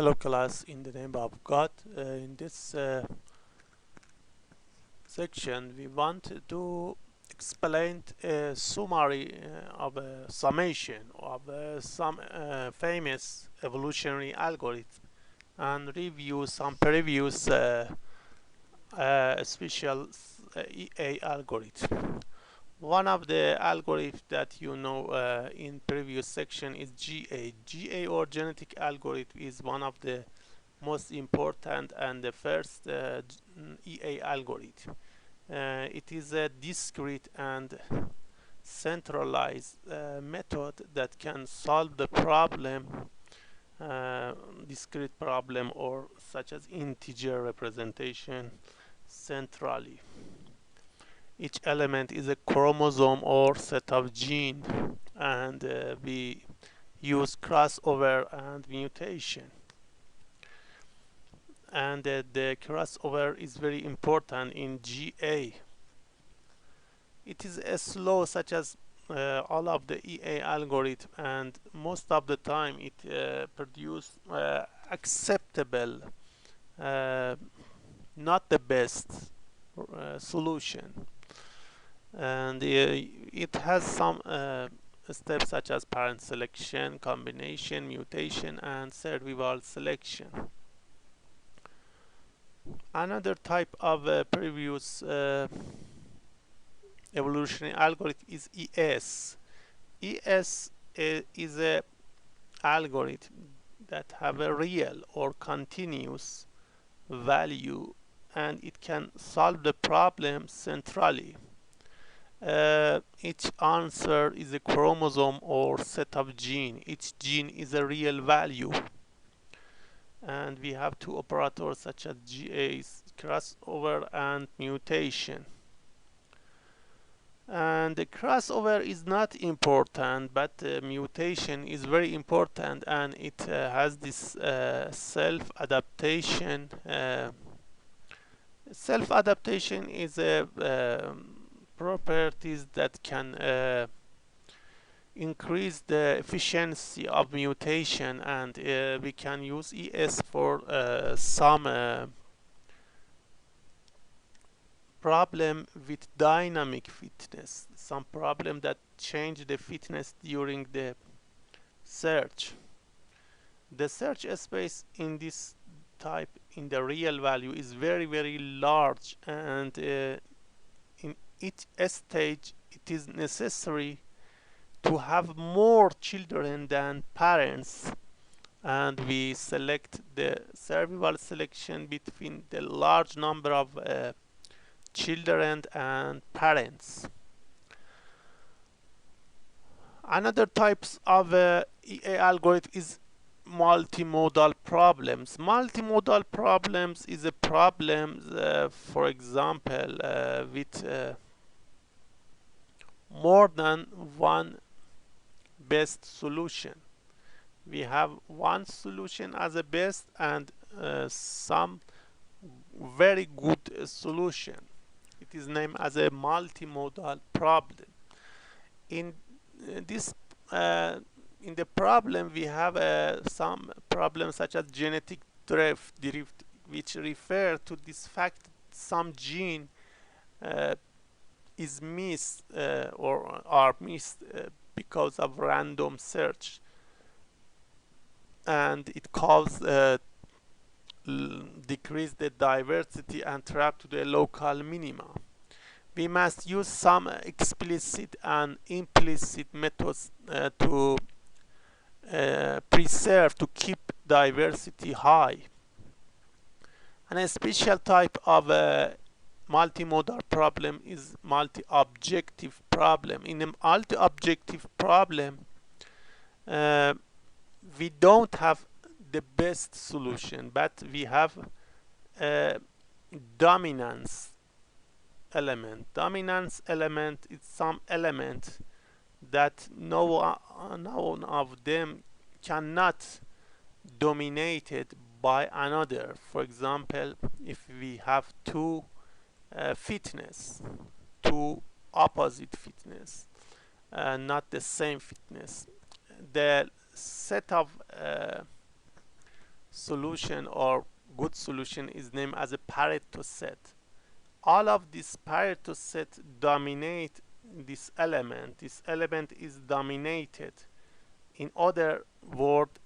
Hello class, in the name of God. In this section we want to explain a summary of a summation of some famous evolutionary algorithm and review some previous special EA algorithm. One of the algorithms that you know in previous section is GA. GA or genetic algorithm is one of the most important and the first EA algorithm. It is a discrete and centralized method that can solve the problem, discrete problem or such as integer representation centrally. Each element is a chromosome or set of genes, and we use crossover and mutation. And the crossover is very important in GA. It is a slow such as all of the EA algorithm, and most of the time it produce acceptable, uh, not the best solution. And it has some steps such as parent selection, combination, mutation, and survival selection. Another type of previous evolutionary algorithm is ES. ES is a algorithm that have a real or continuous value, and it can solve the problem centrally. Each answer is a chromosome or set of gene. Each gene is a real value, and we have two operators such as GAs, crossover and mutation. And the crossover is not important, but mutation is very important, and it has this self-adaptation. Self-adaptation is a properties that can increase the efficiency of mutation, and we can use ES for some problem with dynamic fitness, some problem that change the fitness during the search. The search space in this type in the real value is very large, and in each stage it is necessary to have more children than parents, and we select the survival selection between the large number of children and parents. Another types of EA algorithm is multimodal problems. Multimodal problems is a problem, for example, with more than one best solution. We have one solution as a best and some very good solution. It is named as a multimodal problem. In this in the problem we have some problems such as genetic drift, which refer to this fact that some gene is missed or are missed because of random search, and it causes decrease the diversity and trap to the local minima. We must use some explicit and implicit methods to preserve, to keep diversity high. And a special type of multimodal problem is multi-objective problem. In a multi-objective problem, we don't have the best solution, but we have a dominance element. Dominance element is some element that none of them cannot dominated by another. For example, if we have two fitness, two opposite fitness, not the same fitness, the set of solution or good solution is named as a Pareto set. All of this Pareto set dominate this element. This element is dominated. In other words,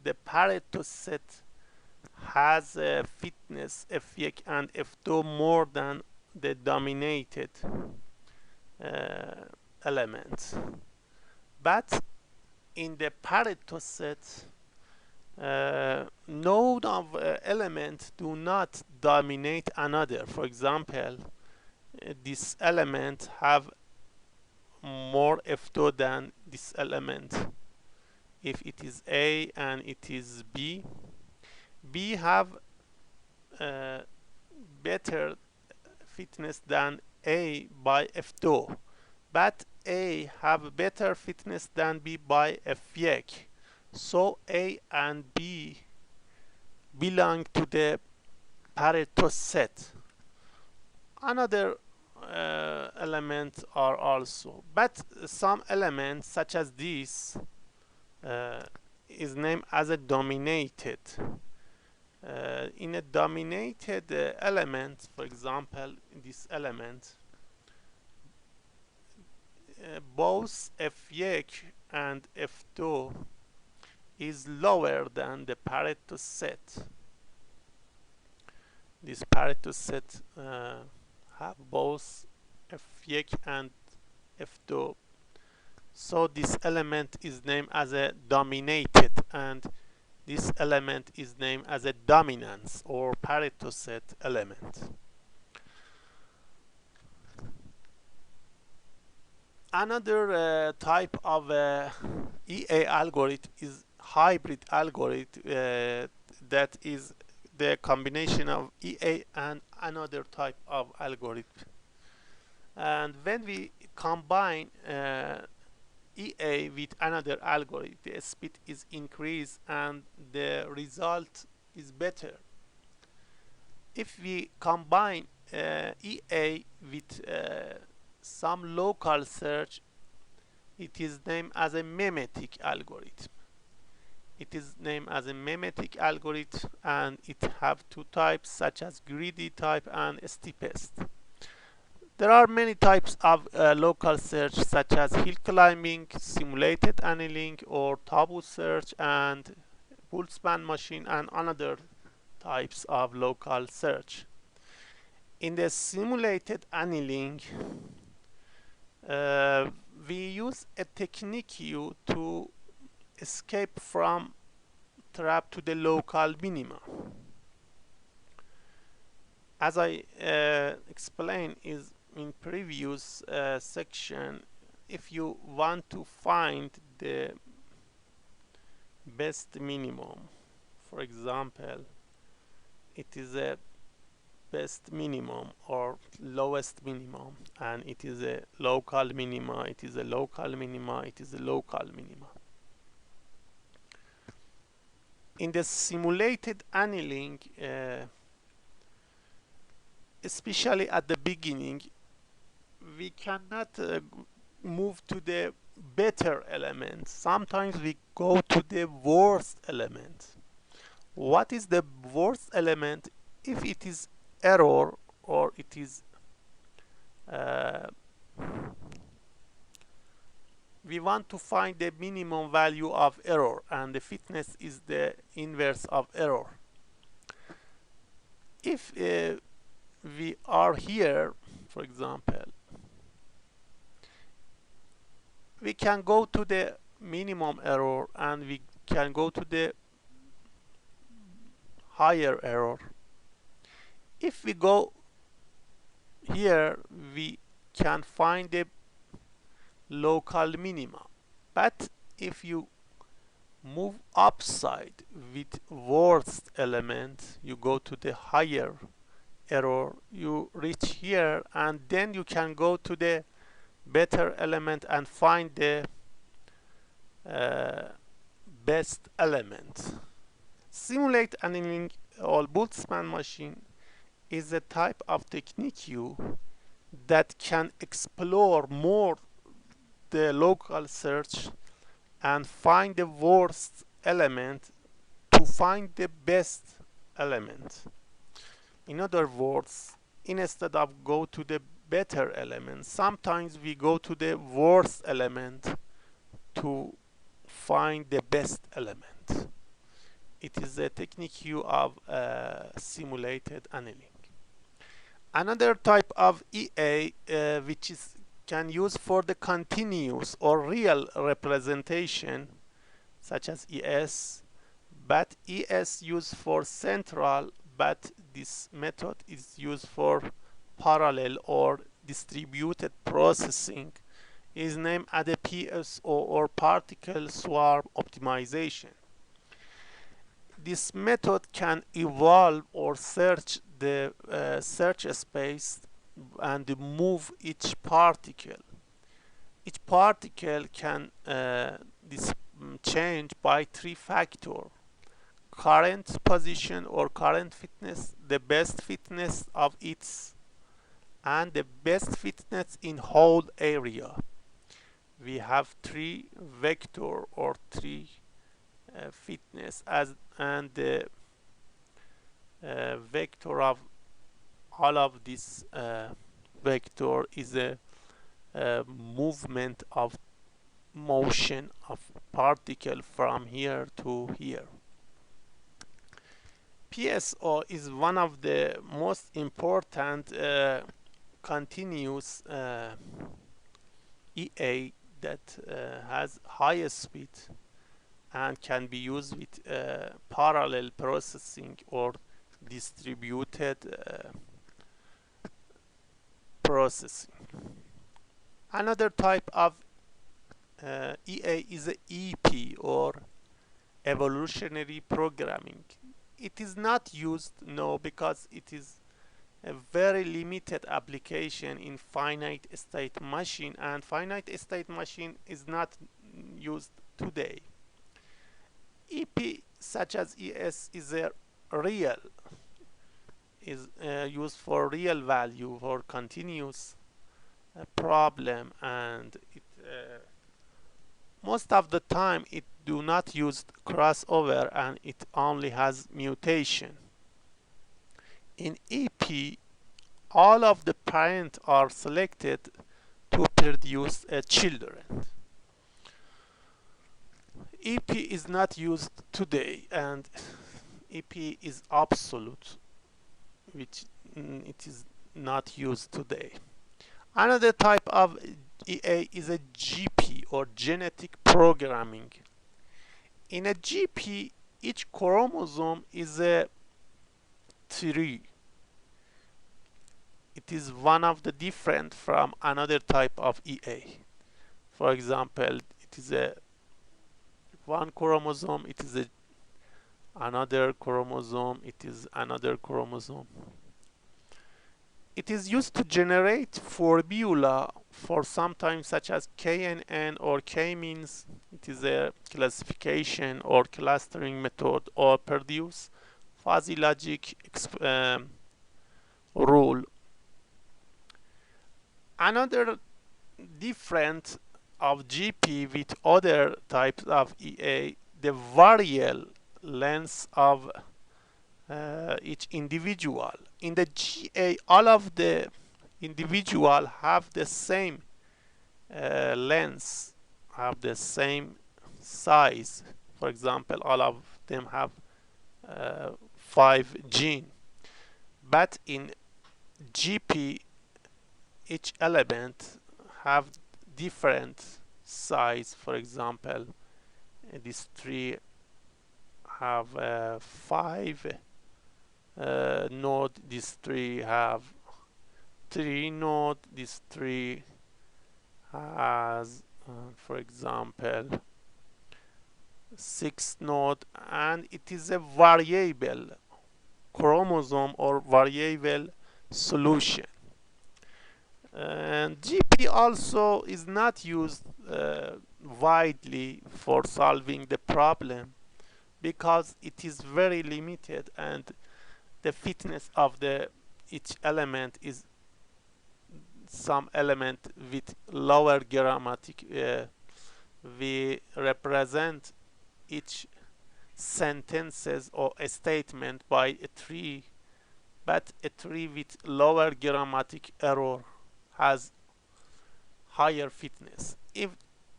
the Pareto set has a fitness F1 and F2 more than the dominated uh, element. But in the Pareto set, node of element do not dominate another. For example, this element have more F2 than this element. If it is A and it is B, B have better fitness than A by F2, but A have better fitness than B by F1. So A and B belong to the Pareto set. Another elements are also, but some elements such as this uh, is named as a dominated. In a dominated element, for example, this element, both F1 and F2 is lower than the Pareto set. This Pareto set have both F1 and F2. So this element is named as a dominated, and this element is named as a dominance or Pareto set element. Another type of EA algorithm is hybrid algorithm, that is the combination of EA and another type of algorithm. And when we combine EA with another algorithm, the speed is increased and the result is better. If we combine EA with some local search, it is named as a memetic algorithm. It is named as a memetic algorithm, and it have two types such as greedy type and steepest. There are many types of local search such as hill climbing, simulated annealing, or taboo search, and Boltzmann machine, and another types of local search. In the simulated annealing, we use a technique to escape from trap to the local minima. As I explained is in previous section, if you want to find the best minimum, for example, it is a best minimum or lowest minimum, and it is a local minima, it is a local minima, it is a local minima. In the simulated annealing, especially at the beginning, we cannot move to the better element. Sometimes we go to the worst element. What is the worst element? If it is error, or it is we want to find the minimum value of error, and the fitness is the inverse of error. If we are here, for example, we can go to the minimum error and we can go to the higher error. If we go here, we can find the local minima. But if you move upside with worst element, you go to the higher error, you reach here, and then you can go to the better element and find the best element. Simulate annealing or Boltzmann machine is a type of technique that can explore more the local search and find the worst element to to find the best element. In other words, instead of go to the better element, sometimes we go to the worst element to find the best element. It is a technique of simulated annealing. Another type of EA which is can use for the continuous or real representation such as ES, but ES used for central, but this method is used for parallel or distributed processing, is named as a PSO or particle swarm optimization. This method can evolve or search the search space and move each particle. Each particle can change by three factors: current position or current fitness, the best fitness of its, and the best fitness in whole area. We have three vector or three fitness as, and the vector of all of this vector is a movement of motion of particle from here to here. PSO is one of the most important continuous EA that has highest speed and can be used with parallel processing or distributed processing. Another type of EA is a EP or evolutionary programming. It is not used now because it is a very limited application in finite state machine, and finite state machine is not used today. EP such as ES is a real, is used for real value for continuous problem, and it most of the time it do not use crossover and it only has mutation. In EP, all of the parents are selected to produce children. EP is not used today, and EP is absolute, which it is not used today. Another type of EA is a GP or genetic programming. In a GP, each chromosome is a tree. It is one of the different from another type of EA. For example, it is a one chromosome, it is another chromosome, it is another chromosome. It is used to generate formula for sometimes such as KNN or K-means. It is a classification or clustering method, or produce fuzzy logic rule. Another difference of GP with other types of EA, the variable length of each individual. In the GA, all of the individual have the same length, have the same size. For example, all of them have 5 genes. But in GP, each element have different size. For example, this tree have 5 node, this tree have 3 node, this tree has for example 6 node, and it is a variable chromosome or variable solution. And GP also is not used widely for solving the problem because it is very limited, and the fitness of the each element is some element with lower grammatic. We represent each sentences or a statement by a tree, but a tree with lower grammatic error has higher fitness. If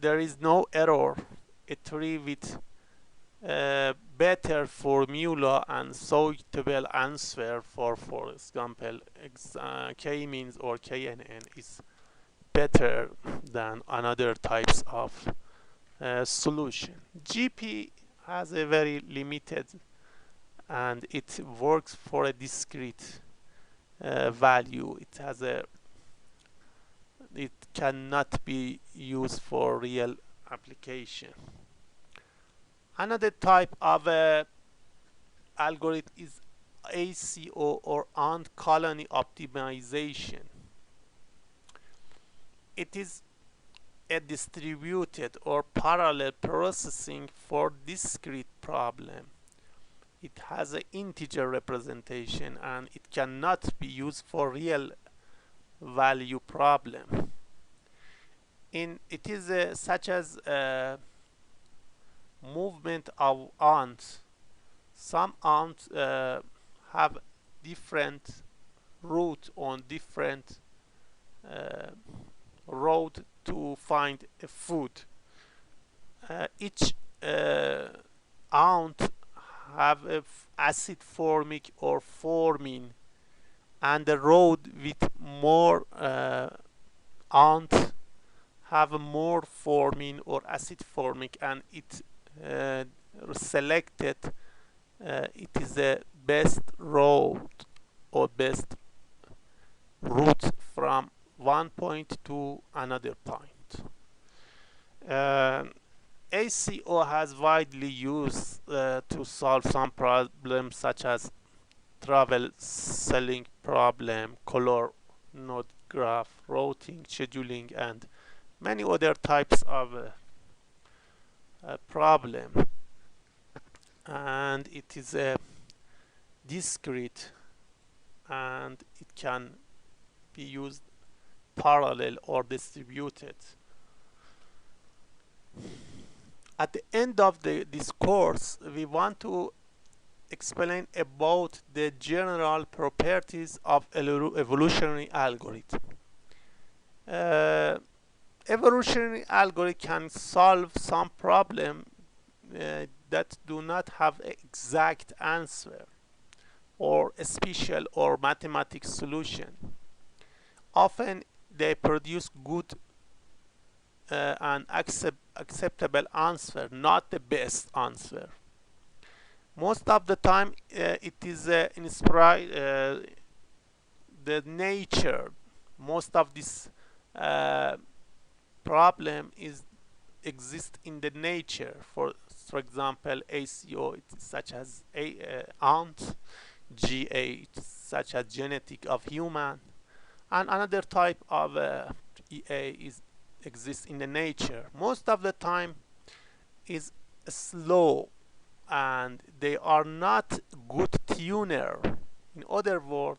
there is no error, a tree with better formula and suitable answer for example, k-means or knn is better than another types of solution. GP has a very limited and it works for a discrete value. It cannot be used for real application. Another type of algorithm is ACO or ant colony optimization. It is a distributed or parallel processing for discrete problem. It has an integer representation and it cannot be used for real value problem. It is such as movement of ants. Some ants have different route on different road to find a food. Each ant have a acid formic or forming, and the road with more ant have a more forming or acid formic, and it selected it is the best road or best route from one point to another point. ACO has widely used to solve some problems such as travel selling problem, color node graph, routing, scheduling, and many other types of problem. And it is a discrete and it can be used parallel or distributed. At the end of this course, we want to explain about the general properties of evolutionary algorithm. Evolutionary algorithm can solve some problem that do not have an exact answer or a special or mathematical solution. Often they produce good and acceptable answer, not the best answer. Most of the time it is inspired the nature. Most of this problem is exist in the nature. For example, ACO it is such as ant, GA it is such as genetic of human, and another type of EA is exists in the nature. Most of the time is slow and they are not good tuner. In other words,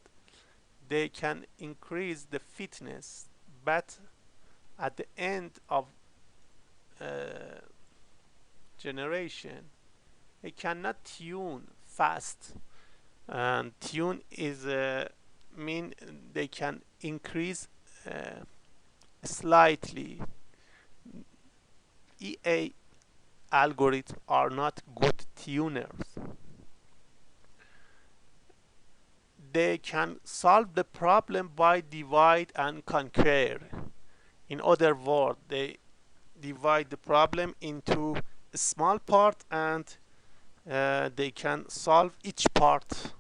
they can increase the fitness, but at the end of generation they cannot tune fast, and tune is mean they can increase slightly. EA algorithms are not good tuners. They can solve the problem by divide and conquer. In other words, they divide the problem into a small part and they can solve each part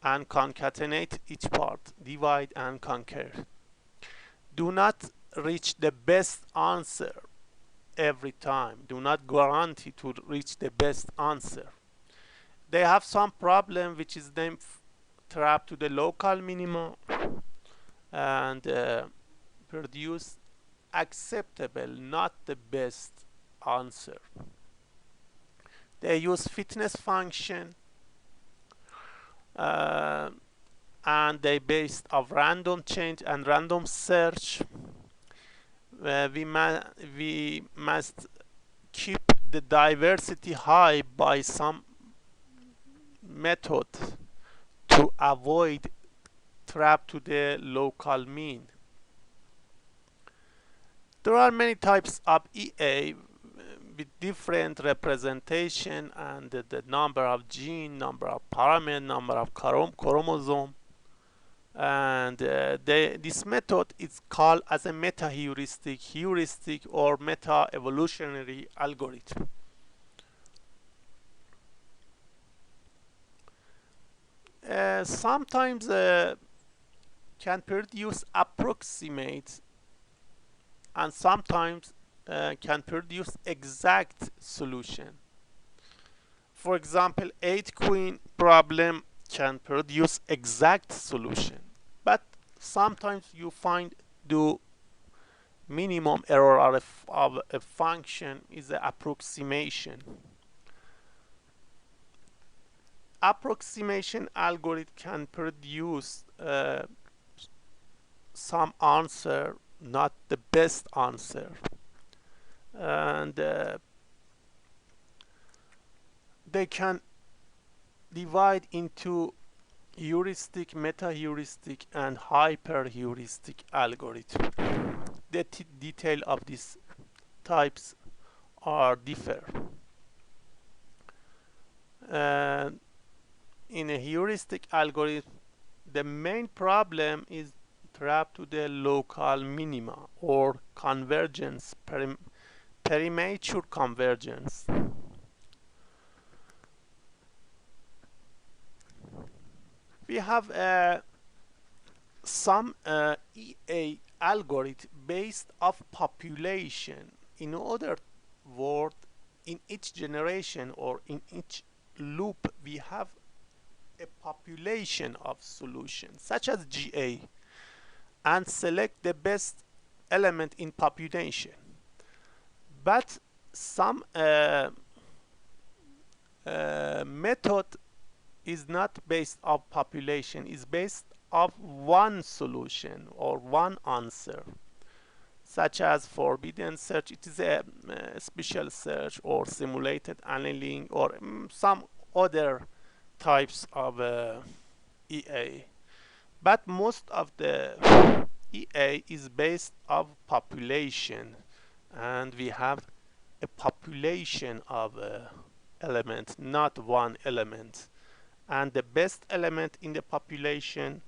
and concatenate each part, divide and conquer. Do not reach the best answer every time. Do not guarantee to reach the best answer. They have some problem which is named trap to the local minimum and produce acceptable, not the best answer. They use fitness function and they based of random change and random search. We must keep the diversity high by some method to avoid trap to the local mean. There are many types of EA with different representation, and the number of gene, number of parameter, number of chromosome, and this method is called as a meta-heuristic, heuristic, or meta-evolutionary algorithm. Sometimes can produce approximate, and sometimes can produce exact solution. For example, 8 queen problem can produce exact solution, but sometimes you find the minimum error of a function is an approximation. Approximation algorithm can produce some answer, not the best answer, and they can divide into heuristic, meta-heuristic, and hyper-heuristic algorithm. The detail of these types are differ. In a heuristic algorithm, the main problem is trap to the local minima or convergence, perimeter convergence. We have some EA algorithm based of population. In other words, in each generation or in each loop, we have a population of solutions, such as GA, and select the best element in population. But some method is not based on population, is based on one solution or one answer, such as forbidden search. It is a special search, or simulated annealing, or some other types of EA. But most of the EA is based on population, and we have a population of elements, not one element. And the best element in the population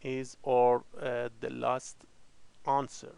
is or the last answer.